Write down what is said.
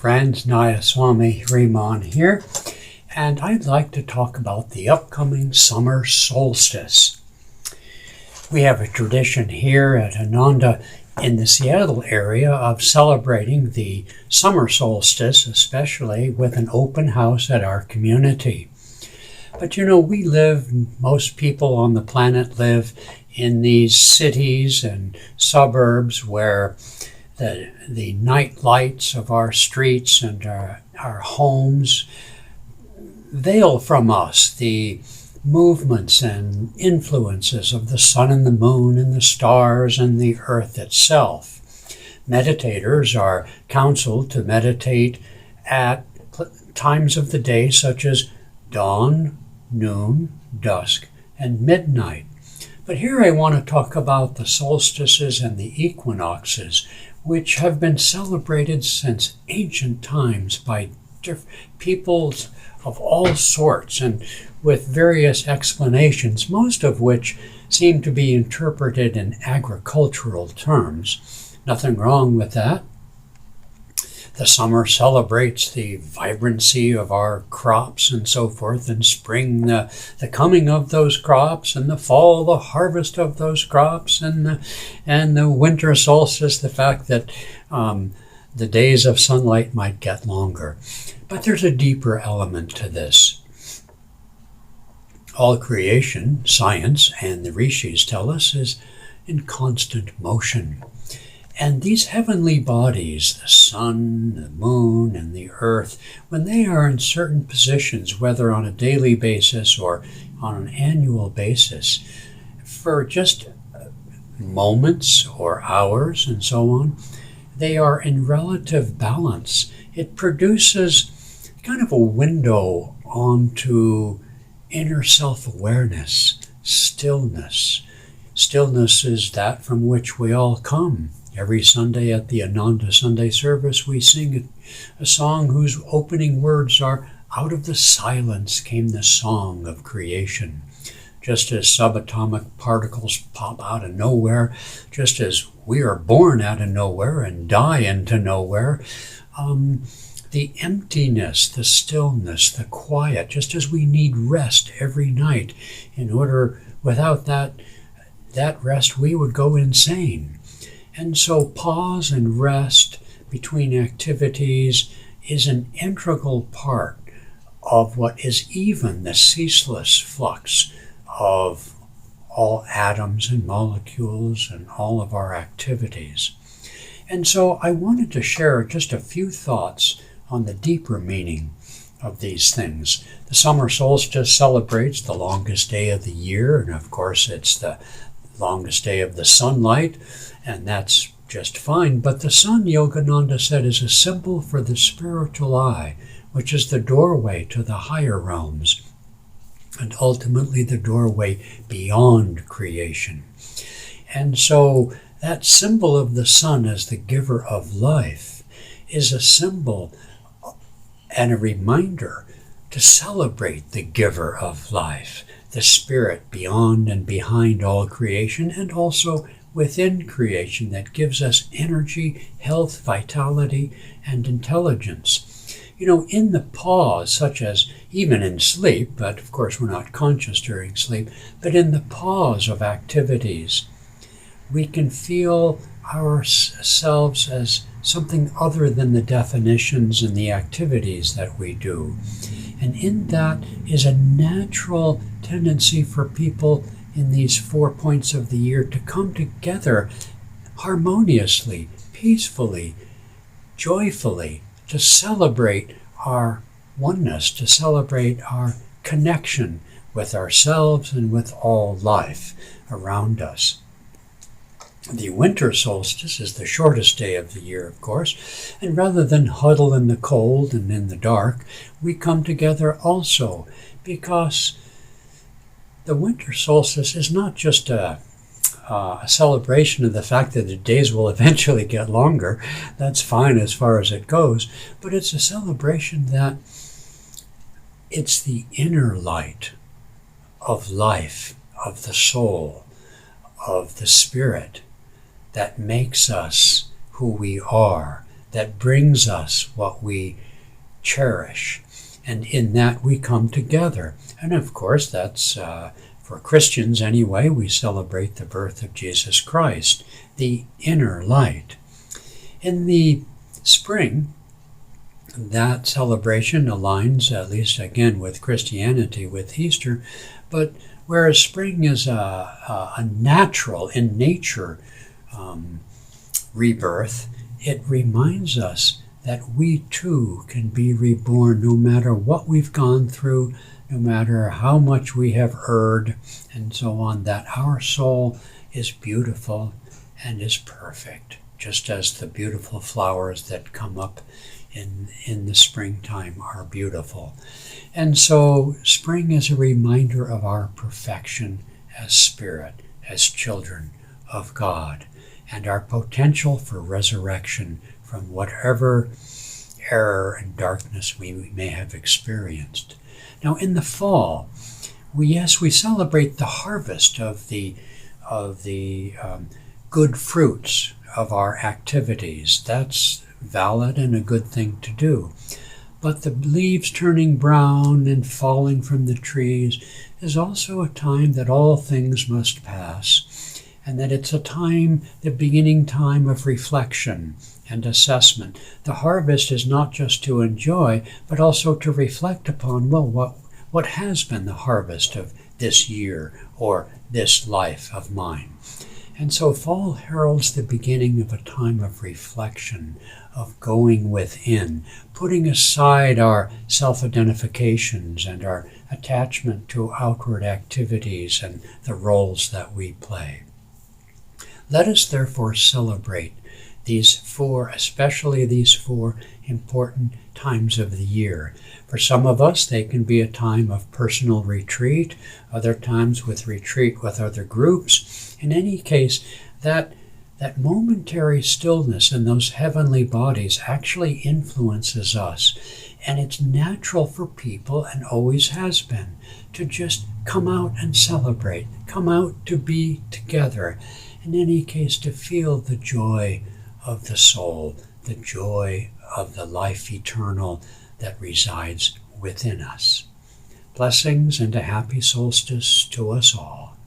friends, Nayaswami Riman here, and I'd like to talk about the upcoming summer solstice. We have a tradition here at Ananda in the Seattle area of celebrating the summer solstice, especially with an open house at our community. But most people on the planet live in these cities and suburbs where the night lights of our streets and our homes veil from us the movements and influences of the sun and the moon and the stars and the earth itself. Meditators are counseled to meditate at times of the day such as dawn, noon, dusk, and midnight. But here I want to talk about the solstices and the equinoxes, which have been celebrated since ancient times by peoples of all sorts and with various explanations, most of which seem to be interpreted in agricultural terms. Nothing wrong with that. The summer celebrates the vibrancy of our crops and so forth, and spring the coming of those crops, and the fall the harvest of those crops, and the winter solstice, the fact that the days of sunlight might get longer. But there's a deeper element to this. All creation, science, and the rishis tell us, is in constant motion. And these heavenly bodies, the sun, the moon, and the earth, when they are in certain positions, whether on a daily basis or on an annual basis, for just moments or hours and so on, they are in relative balance. It produces kind of a window onto inner self-awareness, stillness. Stillness is that from which we all come. Every Sunday at the Ananda Sunday service, we sing a song whose opening words are, "Out of the silence came the song of creation." Just as subatomic particles pop out of nowhere, just as we are born out of nowhere and die into nowhere, the emptiness, the stillness, the quiet, just as we need rest every night in order, without that rest, we would go insane. And so pause and rest between activities is an integral part of what is even the ceaseless flux of all atoms and molecules and all of our activities. And so I wanted to share just a few thoughts on the deeper meaning of these things. The summer solstice celebrates the longest day of the year, and of course it's the longest day of the sunlight, and that's just fine. But the sun, Yogananda said, is a symbol for the spiritual eye, which is the doorway to the higher realms, and ultimately the doorway beyond creation. And so that symbol of the sun as the giver of life is a symbol and a reminder to celebrate the giver of life, the spirit beyond and behind all creation, and also within creation that gives us energy, health, vitality, and intelligence. In the pause, such as even in sleep, but of course we're not conscious during sleep, but in the pause of activities, we can feel ourselves as something other than the definitions and the activities that we do. And in that is a natural tendency for people in these 4 points of the year to come together harmoniously, peacefully, joyfully, to celebrate our oneness, to celebrate our connection with ourselves and with all life around us. The winter solstice is the shortest day of the year, of course, and rather than huddle in the cold and in the dark, we come together also because the winter solstice is not just a celebration of the fact that the days will eventually get longer. That's fine as far as it goes, but it's a celebration that it's the inner light of life, of the soul, of the spirit, that makes us who we are, that brings us what we cherish. And in that we come together. And of course, that's for Christians anyway, we celebrate the birth of Jesus Christ, the inner light. In the spring, that celebration aligns, at least again with Christianity, with Easter. But whereas spring is a natural, in nature, rebirth, it reminds us that we too can be reborn no matter what we've gone through, no matter how much we have erred, and so on, that our soul is beautiful and is perfect, just as the beautiful flowers that come up in the springtime are beautiful. And so spring is a reminder of our perfection as spirit, as children of God, and our potential for resurrection from whatever error and darkness we may have experienced. Now in the fall, we celebrate the harvest of the good fruits of our activities. That's valid and a good thing to do. But the leaves turning brown and falling from the trees is also a time that all things must pass, and that it's a time, the beginning time of reflection and assessment. The harvest is not just to enjoy, but also to reflect upon, well, what has been the harvest of this year or this life of mine. And so fall heralds the beginning of a time of reflection, of going within, putting aside our self-identifications and our attachment to outward activities and the roles that we play. Let us therefore celebrate especially these four important times of the year. For some of us, they can be a time of personal retreat, other times with retreat with other groups. In any case, that momentary stillness in those heavenly bodies actually influences us. And it's natural for people, and always has been, to just come out and celebrate, come out to be together. In any case, to feel the joy of the soul, the joy of the life eternal that resides within us. Blessings and a happy solstice to us all.